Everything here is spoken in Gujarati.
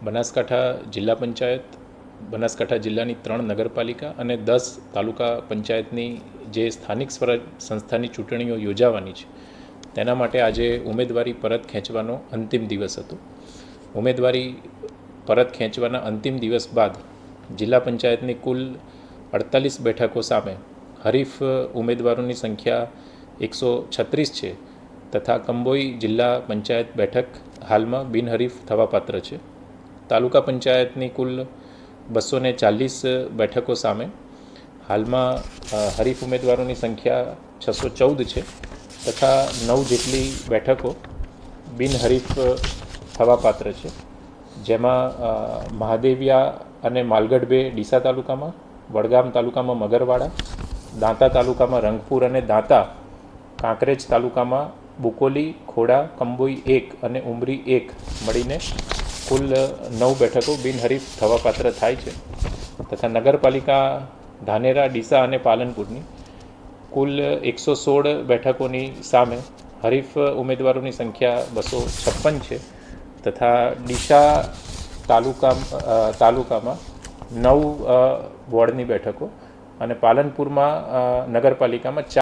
બનાસકાંઠા જિલ્લા પંચાયત, બનાસકાંઠા જિલ્લાની 3 નગરપાલિકા અને 10 તાલુકા પંચાયતની જે સ્થાનિક સ્વરાજ સંસ્થાની ચૂંટણીઓ યોજાવાની છે તેના માટે આજે ઉમેદવારી પરત ખેંચવાનો અંતિમ દિવસ હતો. ઉમેદવારી પરત ખેંચવાના અંતિમ દિવસ બાદ જિલ્લા પંચાયતની કુલ 48 બેઠકો સામે હરીફ ઉમેદવારોની સંખ્યા 136 છે તથા કંબોઈ જિલ્લા પંચાયત બેઠક હાલમાં બિનહરીફ થવાપાત્ર છે. તાલુકા પંચાયતની કુલ 240 બેઠકો સામે હાલમાં હરીફ ઉમેદવારોની સંખ્યા 614 છે તથા 9 જેટલી બેઠકો બિનહરીફ થવાપાત્ર છે, જેમાં મહાદેવિયા અને માલગઢ બે ડીસા તાલુકામાં, વડગામ તાલુકામાં મગરવાડા, દાંતા તાલુકામાં રંગપુર અને દાંતા, કાંકરેજ તાલુકામાં બુકોલી, ખોડા, કંબોઈ 1 અને ઉમરી 1 મળીને કુલ 9 બેઠકો બિનહરીફ થવાપાત્ર થાય છે તથા નગરપાલિકા ધાનેરા, ડીસા અને પાલનપુરની કુલ 116 બેઠકોની સામે હરીફ ઉમેદવારોની સંખ્યા 256 છે તથા ડીસા તાલુકામાં 9 વોર્ડની બેઠકો અને પાલનપુરમાં નગરપાલિકામાં 4